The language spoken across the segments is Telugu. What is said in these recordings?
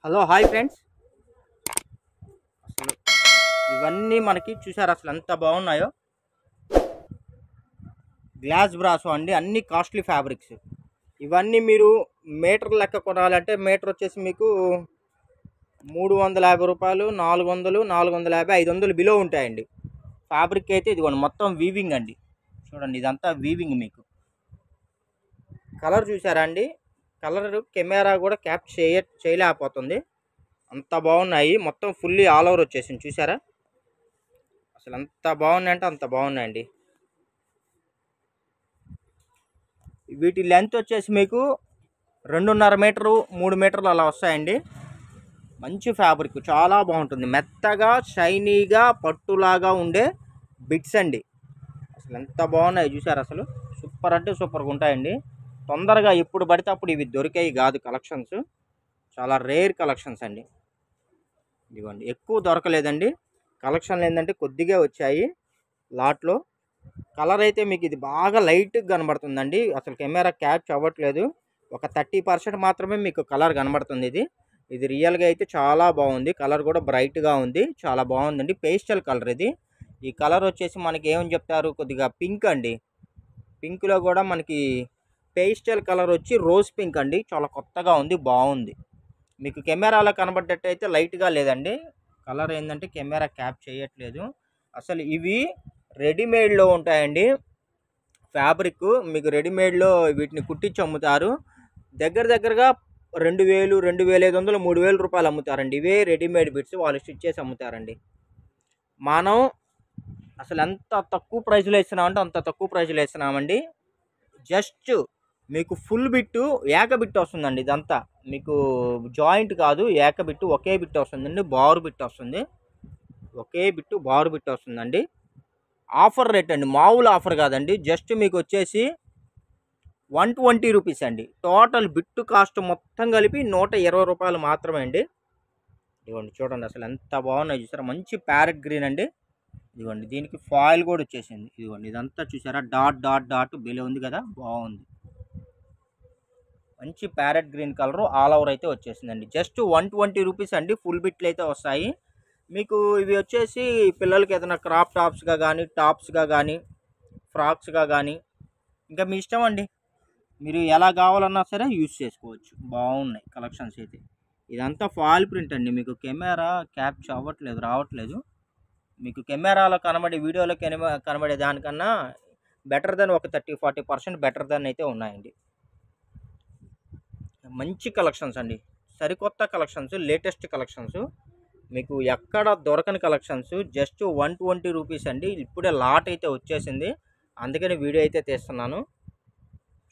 Hello hi friends. అసలు ఇవన్నీ మనకి చూసారు అసలు ఎంత బాగున్నాయో. గ్లాస్ బ్రాసో అండి, అన్ని కాస్ట్లీ ఫ్యాబ్రిక్స్. ఇవన్నీ మీరు మీటర్ లెక్క కొనాలంటే మీటర్ వచ్చేసి మీకు 350 రూపాయలు, 400, 450, 500 బిలో ఉంటాయండి. ఫ్యాబ్రిక్ అయితే ఇదిగోండి మొత్తం వీవింగ్ అండి. చూడండి ఇదంతా వీవింగ్. మీకు కలర్ చూసారా అండి? కలర్ కెమెరా కూడా చేయలేకపోతుంది, అంత బాగున్నాయి. మొత్తం ఫుల్లీ ఆల్ ఓవర్ వచ్చేసింది చూసారా. అసలు ఎంత బాగున్నాయంటే అంత బాగున్నాయండి. వీటి లెంత్ వచ్చేసి మీకు 2.5 మీటరు, 3 మీటర్లు అలా వస్తాయండి. మంచి ఫ్యాబ్రిక్, చాలా బాగుంటుంది. మెత్తగా షైనీగా పట్టులాగా ఉండే బిట్స్ అండి. అసలు ఎంత బాగున్నాయి చూసారు. అసలు సూపర్ అంటే సూపర్గా ఉంటాయండి. తొందరగా ఎప్పుడు పడితే అప్పుడు ఇవి దొరికాయి కాదు. కలెక్షన్స్ చాలా రేర్ కలెక్షన్స్ అండి. ఇదిగోండి ఎక్కువ దొరకలేదండి. కలెక్షన్లు ఏంటంటే కొద్దిగా వచ్చాయి లాట్లో. కలర్ అయితే మీకు ఇది బాగా లైట్గా కనబడుతుందండి. అసలు కెమెరా క్యాచ్ అవ్వట్లేదు. ఒక 30% మాత్రమే మీకు కలర్ కనబడుతుంది. ఇది రియల్గా అయితే చాలా బాగుంది. కలర్ కూడా బ్రైట్గా ఉంది, చాలా బాగుందండి. పేస్టల్ కలర్ ఇది. ఈ కలర్ వచ్చేసి మనకి ఏమని చెప్తారు, కొద్దిగా పింక్ అండి. పింక్లో కూడా మనకి పేస్టల్ కలర్ వచ్చి రోజ్ పింక్ అండి. చాలా కొత్తగా ఉంది, బాగుంది. మీకు కెమెరాలో కనబడ్డట్టయితే లైట్గా లేదండి. కలర్ ఏంటంటే కెమెరా క్యాప్ చేయట్లేదు. అసలు ఇవి రెడీమేడ్లో ఉంటాయండి. ఫ్యాబ్రిక్ మీకు రెడీమేడ్లో వీటిని కుట్టించి అమ్ముతారు. దగ్గరగా 2000, 2500, 3000 రూపాయలు అమ్ముతారండి. ఇవే రెడీమేడ్ బిట్స్ వాళ్ళు స్టిచ్ చేసి అమ్ముతారండి. మనం అసలు ఎంత తక్కువ ప్రైస్లో ఇస్తున్నామంటే అంత తక్కువ ప్రైస్లో ఇస్తున్నామండి. జస్ట్ మీకు ఫుల్ బిట్టు ఏక బిట్టు వస్తుందండి. ఇదంతా మీకు జాయింట్ కాదు, ఏక బిట్టు, ఒకే బిట్టు వస్తుందండి. బారు బిట్టు వస్తుంది, ఒకే బిట్టు బారు బిట్టు వస్తుందండి. ఆఫర్ రేట్ అండి, మామూలు ఆఫర్ కాదండి. జస్ట్ మీకు వచ్చేసి 120 రూపీస్ అండి. టోటల్ బిట్టు కాస్ట్ మొత్తం కలిపి 120 రూపాయలు మాత్రమే అండి. ఇదిగోండి చూడండి అసలు ఎంత బాగున్నాయి చూసారా. మంచి ప్యారెట్ గ్రీన్ అండి. ఇదిగోండి దీనికి ఫాయిల్ కూడా వచ్చేసింది. ఇదిగోండి ఇదంతా చూసారా, డాట్ డాట్ డాట్ బెలే ఉంది కదా, బాగుంది. మంచి parrot green colour all over అయితే వచ్చేసిందండి. జస్ట్ 120 రూపీస్ అండి. ఫుల్ బిట్లు అయితే వస్తాయి మీకు. ఇవి వచ్చేసి పిల్లలకి ఏదైనా క్రాప్ టాప్స్గా కానీ, టాప్స్గా కానీ, ఫ్రాక్స్గా కానీ, ఇంకా మీ ఇష్టం అండి. మీరు ఎలా కావాలన్నా సరే యూజ్ చేసుకోవచ్చు. బాగున్నాయి కలెక్షన్స్ అయితే. ఇదంతా ఫాయిల్ ప్రింట్ అండి. మీకు కెమెరా క్యాప్చర్ అవ్వట్లేదు, రావట్లేదు. మీకు కెమెరాలో కనబడే, వీడియోలో కనబడే దానికన్నా బెటర్ దెన్ ఒక 30-40% బెటర్ దెన్ అయితే ఉన్నాయండి. మంచి కలెక్షన్స్ అండి, సరికొత్త కలెక్షన్స్, లేటెస్ట్ కలెక్షన్స్. మీకు ఎక్కడ దొరకని కలెక్షన్స్. జస్ట్ 120 రూపీస్ అండి. ఇప్పుడే లాట్ అయితే వచ్చేసింది, అందుకని వీడియో అయితే తీస్తున్నాను.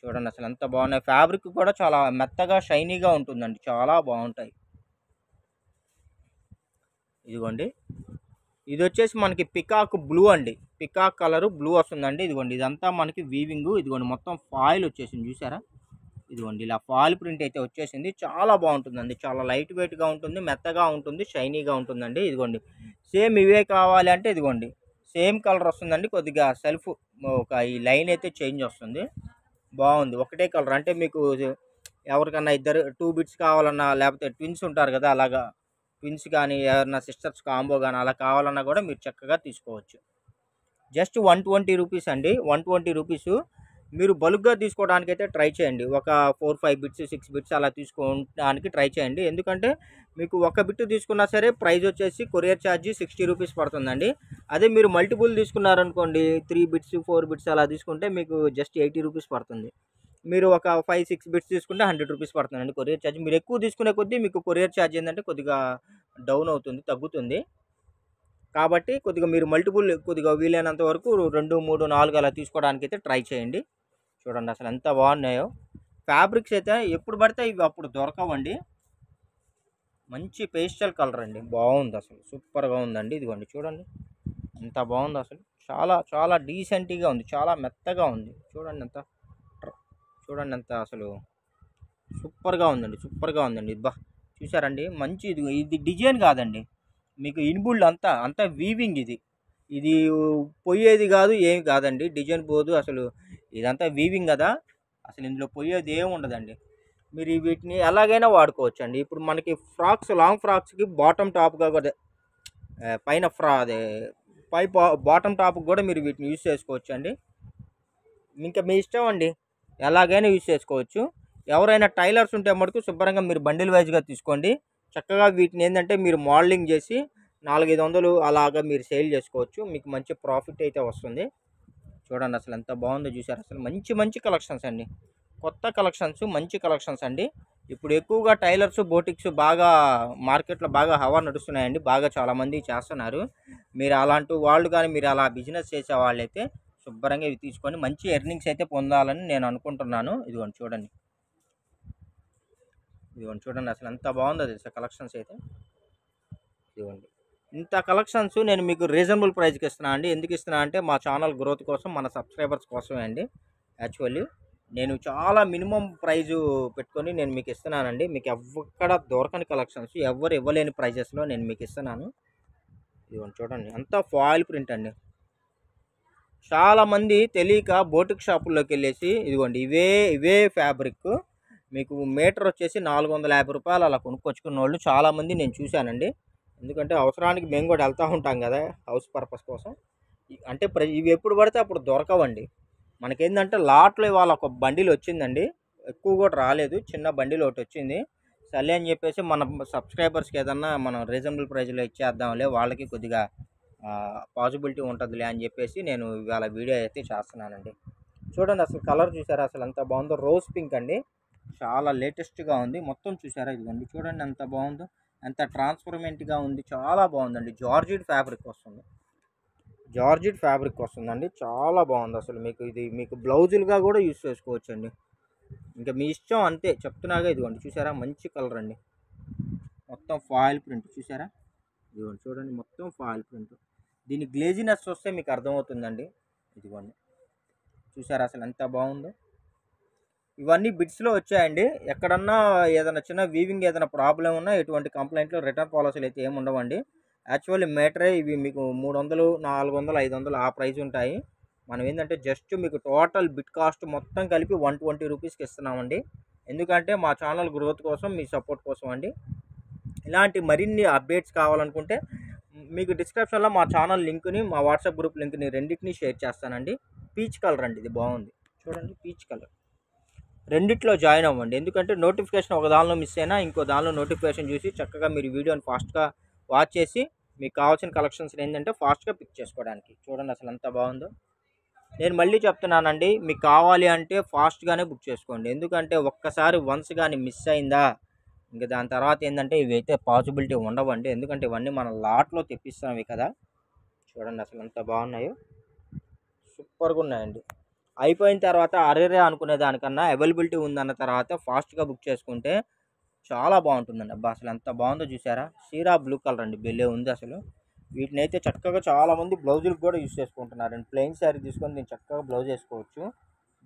చూడండి అసలు ఎంత బాగున్నాయి. ఫ్యాబ్రిక్ కూడా చాలా మెత్తగా షైనీగా ఉంటుందండి, చాలా బాగుంటాయి. ఇదిగోండి ఇది వచ్చేసి మనకి పికాక్ బ్లూ అండి. పికాక్ కలరు బ్లూ వస్తుందండి. ఇదిగోండి ఇదంతా మనకి వీవింగ్. ఇదిగోండి మొత్తం ఫాయిల్ వచ్చేసింది చూసారా. ఇదిగోండి ఇలా ఫాయిల్ ప్రింట్ అయితే వచ్చేసింది. చాలా బాగుంటుందండి, చాలా లైట్ వెయిట్గా ఉంటుంది, మెత్తగా ఉంటుంది, షైనీగా ఉంటుందండి. ఇదిగోండి సేమ్ ఇవే కావాలి అంటే ఇదిగోండి సేమ్ కలర్ వస్తుందండి. కొద్దిగా సెల్ఫ్ ఒక ఈ లైన్ అయితే చేంజ్ వస్తుంది, బాగుంది. ఒకటే కలర్ అంటే మీకు ఎవరికన్నా ఇద్దరు 2 బిట్స్ కావాలన్నా, లేకపోతే ట్విన్స్ ఉంటారు కదా, అలాగా ట్విన్స్ కానీ, ఎవరైనా సిస్టర్స్ కాంబో కానీ అలా కావాలన్నా కూడా మీరు చక్కగా తీసుకోవచ్చు. జస్ట్ 120 రూపీస్ అండి. 120 రూపీస్. మీరు బల్క్గా తీసుకోవడానికి అయితే ట్రై చేయండి. ఒక 4-5 బిట్స్, 6 బిట్స్ అలా తీసుకోవడానికి ట్రై చేయండి. ఎందుకంటే మీకు ఒక బిట్ తీసుకున్నా సరే ప్రైస్ వచ్చేసి కొరియర్ ఛార్జీ 60 రూపీస్ పడుతుందండి. అదే మీరు మల్టిపుల్ తీసుకున్నారనుకోండి, 3 బిట్స్, 4 బిట్స్ అలా తీసుకుంటే మీకు జస్ట్ 80 రూపీస్ పడుతుంది. మీరు ఒక 5-6 బిట్స్ తీసుకుంటే 100 రూపీస్ పడుతుందండి కొరియర్ ఛార్జ్. మీరు ఎక్కువ తీసుకునే కొద్దీ మీకు కొరియర్ ఛార్జ్ ఏంటంటే కొద్దిగా డౌన్ అవుతుంది, తగ్గుతుంది. కాబట్టి కొద్దిగా మీరు మల్టిపుల్ కొద్దిగా వీలైనంత వరకు 2, 3, 4 అలా తీసుకోవడానికి అయితే ట్రై చేయండి. చూడండి అసలు ఎంత బాగున్నాయో. ఫ్యాబ్రిక్స్ అయితే ఎప్పుడు పడితే ఇవి అప్పుడు దొరకవండి. మంచి పేస్టల్ కలర్ అండి, బాగుంది అసలు, సూపర్గా ఉందండి. ఇదిగోండి చూడండి ఎంత బాగుంది అసలు. చాలా చాలా డీసెంట్గా ఉంది, చాలా మెత్తగా ఉంది. చూడండి ఎంత అసలు సూపర్గా ఉందండి, సూపర్గా ఉందండి. బా చూసారండి, మంచి ఇది డిజైన్ కాదండి, మీకు ఇన్బుల్డ్ అంతా వీవింగ్. ఇది పోయేది కాదు, ఏమి కాదండి. డిజైన్ పోదు అసలు, ఇదంతా వీవింగ్ కదా. అసలు ఇందులో పోయేది ఏమి ఉండదండి. మీరు వీటిని ఎలాగైనా వాడుకోవచ్చండి. ఇప్పుడు మనకి ఫ్రాక్స్, లాంగ్ ఫ్రాక్స్‌కి బాటమ్ టాప్‌గా కూడా పైన అదే బాటమ్ టాప్‌కి కూడా మీరు వీటిని యూజ్ చేసుకోవచ్చండి. ఇంకా మీ ఇష్టం అండి. ఎలాగైనా యూజ్ చేసుకోవచ్చు. ఎవరైనా టైలర్స్ ఉంటే మటుకు శుభ్రంగా మీరు బండిల్ వైజ్‌గా తీసుకోండి. చక్కగా వీటిని ఏందంటే మీరు మోడలింగ్ చేసి 4, 500 అలాగా మీరు సేల్ చేసుకోవచ్చు. మీకు మంచి ప్రాఫిట్ అయితే వస్తుంది. చూడండి అసలు ఎంత బాగుందో చూసారు. అసలు మంచి మంచి కలెక్షన్స్ అండి. కొత్త కలెక్షన్స్, మంచి కలెక్షన్స్ అండి. ఇప్పుడు ఎక్కువగా టైలర్స్, బోటిక్స్ బాగా మార్కెట్లో బాగా హవా నడుస్తున్నాయండి. బాగా చాలామంది చేస్తున్నారు. మీరు అలాంటి వాళ్ళు కానీ, మీరు అలా బిజినెస్ చేసే వాళ్ళైతే శుభ్రంగా ఇవి తీసుకొని మంచి ఎర్నింగ్స్ అయితే పొందాలని నేను అనుకుంటున్నాను. ఇదిగోండి చూడండి. ఇదిగోండి చూడండి అసలు ఎంత బాగుందో తెలుసా కలెక్షన్స్ అయితే. ఇదిగోండి ఇంత కలెక్షన్స్ నేను మీకు రీజనబుల్ ప్రైస్కి ఇస్తున్నాను అండి. ఎందుకు ఇస్తున్నా అంటే మా ఛానల్ గ్రోత్ కోసం, మన సబ్స్క్రైబర్స్ కోసమే అండి. యాక్చువల్లీ నేను చాలా మినిమం ప్రైజు పెట్టుకొని నేను మీకు ఇస్తున్నానండి. మీకు ఎక్కడ దొరకని కలెక్షన్స్, ఎవరు ఇవ్వలేని ప్రైజెస్లో నేను మీకు ఇస్తున్నాను. ఇదిగోండి చూడండి అంతా ఫాయిల్ ప్రింట్ అండి. చాలామంది తెలియక బోటిక్ షాపుల్లోకి వెళ్ళేసి ఇదిగోండి ఇవే ఫ్యాబ్రిక్ మీకు మీటర్ వచ్చేసి 450 రూపాయలు అలా కొనుక్కొచ్చుకున్న వాళ్ళు చాలామంది నేను చూశానండి. ఎందుకంటే అవసరానికి మేము కూడా వెళ్తూ ఉంటాం కదా హౌస్ పర్పస్ కోసం. అంటే ఇవి ఎప్పుడు పడితే అప్పుడు దొరకవండి. మనకేంటంటే లాట్లో ఇవాళ ఒక బండిల్ వచ్చిందండి. ఎక్కువ కూడా రాలేదు, చిన్న బండిల్ ఒకటి వచ్చింది. సర్లే అని చెప్పేసి మన సబ్స్క్రైబర్స్కి ఏదన్నా మనం రీజనబుల్ ప్రైస్లో ఇచ్చేద్దాంలే, వాళ్ళకి కొద్దిగా పాసిబిలిటీ ఉంటుందిలే అని చెప్పేసి నేను ఇవాళ వీడియో అయితే చేస్తున్నానండి. చూడండి అసలు కలర్ చూసారా అసలు ఎంత బాగుందో. రోజ్ పింక్ అండి, చాలా లేటెస్ట్గా ఉంది. మొత్తం చూసారా ఇదిగోండి చూడండి ఎంత బాగుందో, ఎంత ట్రాన్స్పర్మెంట్గా ఉంది. చాలా బాగుందండి. జార్జెట్ ఫ్యాబ్రిక్ వస్తుంది, జార్జెట్ ఫ్యాబ్రిక్ వస్తుందండి. చాలా బాగుంది అసలు. మీకు ఇది మీకు బ్లౌజులుగా కూడా యూజ్ చేసుకోవచ్చండి. ఇంకా మీ ఇష్టం అంతే చెప్తున్నాగా. ఇదిగోండి చూసారా మంచి కలర్ అండి. మొత్తం ఫాయిల్ ప్రింట్ చూసారా. ఇదిగోండి చూడండి మొత్తం ఫాయిల్ ప్రింట్. దీని గ్లేజినెస్ వస్తే మీకు అర్థమవుతుందండి. ఇదిగోండి చూసారా అసలు ఎంత బాగుందో. ఇవన్నీ బిట్స్లో వచ్చాయండి. ఎక్కడన్నా ఏదైనా చిన్న వీవింగ్ ఏదైనా ప్రాబ్లం ఉన్నా ఎటువంటి కంప్లైంట్లు, రిటర్న్ పాలసీలు అయితే ఏమి ఉండవండి. యాక్చువల్లీ మీటరే ఇవి మీకు 300, 400, 500 ఆ ప్రైస్ ఉంటాయి. మనం ఏంటంటే జస్ట్ మీకు టోటల్ బిట్ కాస్ట్ మొత్తం కలిపి 120 రూపీస్కి ఇస్తున్నామండి. ఎందుకంటే మా ఛానల్ గ్రోత్ కోసం, మీ సపోర్ట్ కోసం అండి. ఇలాంటి మరిన్ని అప్డేట్స్ కావాలనుకుంటే మీకు డిస్క్రిప్షన్లో మా ఛానల్ లింక్ని, మా వాట్సాప్ గ్రూప్ లింక్ని రెండింటిని షేర్ చేస్తానండి. పీచ్ కలర్ అండి, ఇది బాగుంది చూడండి. పీచ్ కలర్ రెండిట్లో జాయిన్ అవ్వండి. ఎందుకంటే నోటిఫికేషన్ ఒక దానిలో మిస్ అయినా ఇంకో దానిలో నోటిఫికేషన్ చూసి చక్కగా మీరు వీడియోని ఫాస్ట్గా వాచ్ చేసి మీకు కావాల్సిన కలెక్షన్స్ ఏంటంటే ఫాస్ట్గా పిక్ చేసుకోవడానికి. చూడండి అసలు ఎంత బాగుందో. నేను మళ్ళీ చెప్తున్నానండి, మీకు కావాలి అంటే ఫాస్ట్గానే బుక్ చేసుకోండి. ఎందుకంటే ఒక్కసారి వన్స్ కానీ మిస్ అయిందా ఇంకా దాని తర్వాత ఏంటంటే ఇవైతే పాసిబిలిటీ ఉండవండి. ఎందుకంటే ఇవన్నీ మన లాట్లో తెప్పిస్తున్నవి కదా. చూడండి అసలు ఎంత బాగున్నాయో, సూపర్గా ఉన్నాయండి. అయిపోయిన తర్వాత అరేరే అనుకునే దానికన్నా అవైలబిలిటీ ఉందన్న తర్వాత ఫాస్ట్గా బుక్ చేసుకుంటే చాలా బాగుంటుందండి. అబ్బా అసలు ఎంత బాగుందో చూసారా. షీరా బ్లూ కలర్ అండి, బెల్లే ఉంది అసలు. వీటిని అయితే చక్కగా చాలామంది బ్లౌజులకు కూడా యూజ్ చేసుకుంటున్నారండి. ప్లెయిన్ శారీ తీసుకొని దీన్ని చక్కగా బ్లౌజ్ వేసుకోవచ్చు.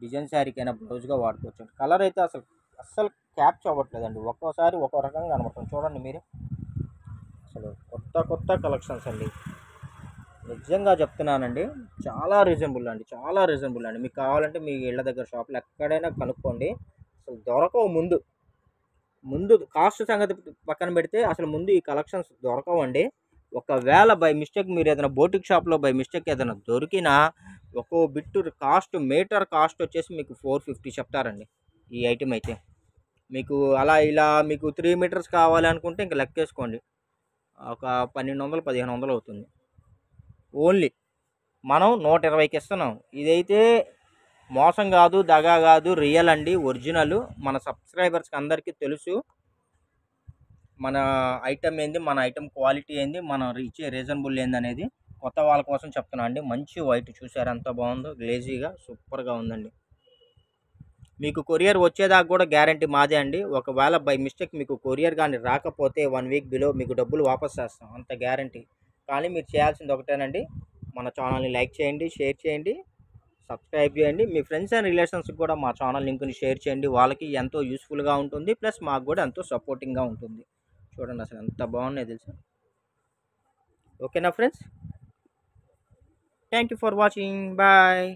డిజైన్ శారీకైనా బ్లౌజ్గా వాడుకోవచ్చు. కలర్ అయితే అస్సలు క్యాప్చ్ అవ్వట్లేదండి. ఒక్కోసారి ఒక్కో రకంగా కనబడుతుంది. చూడండి మీరు అసలు కొత్త కలెక్షన్స్ అండి. నిజంగా చెప్తున్నానండి, చాలా రీజనబుల్ అండి, చాలా రీజనబుల్ అండి. మీకు కావాలంటే మీ ఇళ్ళ దగ్గర షాపులు ఎక్కడైనా కనుక్కోండి. అసలు దొరకవు. ముందు కాస్ట్ సంగతి పక్కన పెడితే అసలు ముందు ఈ కలెక్షన్స్ దొరకవండి. ఒకవేళ బై మిస్టేక్ మీరు ఏదైనా బోటిక్ షాప్లో బై మిస్టేక్ ఏదైనా దొరికినా ఒక్కో బిట్టు కాస్ట్, మీటర్ కాస్ట్ వచ్చేసి మీకు 450 చెప్తారండి ఈ ఐటెం అయితే. మీకు అలా ఇలా మీకు 3 మీటర్స్ కావాలి అనుకుంటే ఇంకా లెక్కేసుకోండి, ఒక 1200, 1500 అవుతుంది. ఓన్లీ మనం 120కి ఇస్తున్నాం. ఇదైతే మోసం కాదు, దగా కాదు, రియల్ అండి, ఒరిజినల్. మన సబ్స్క్రైబర్స్కి అందరికీ తెలుసు మన ఐటమ్ ఏంది, మన ఐటమ్ క్వాలిటీ ఏంది, మనం ఇచ్చే రీజనబుల్ ఏంది అనేది. కొత్త వాళ్ళ కోసం చెప్తున్నా అండి. మంచి వైట్ చూసారు ఎంత బాగుందో, గ్లేజీగా సూపర్గా ఉందండి. మీకు కొరియర్ వచ్చేదాకా కూడా గ్యారంటీ మాదే అండి. ఒకవేళ బై మిస్టేక్ మీకు కొరియర్ కానీ రాకపోతే 1 వీక్ బిలో మీకు డబ్బులు వాపస్ చేస్తాం, అంత గ్యారంటీ. కానీ మీరు చేయాల్సింది ఒకటేనండి, మన ఛానల్ని లైక్ చేయండి, షేర్ చేయండి, సబ్స్క్రైబ్ చేయండి. మీ ఫ్రెండ్స్ అండ్ రిలేషన్స్కి కూడా మా ఛానల్ లింక్ని షేర్ చేయండి. వాళ్ళకి ఎంతో యూస్ఫుల్గా ఉంటుంది, ప్లస్ మాకు కూడా ఎంతో సపోర్టింగ్గా ఉంటుంది. చూడండి అసలు ఎంత బాగున్నాయి తెలుసా. ఓకేనా friends, thank you for watching, bye.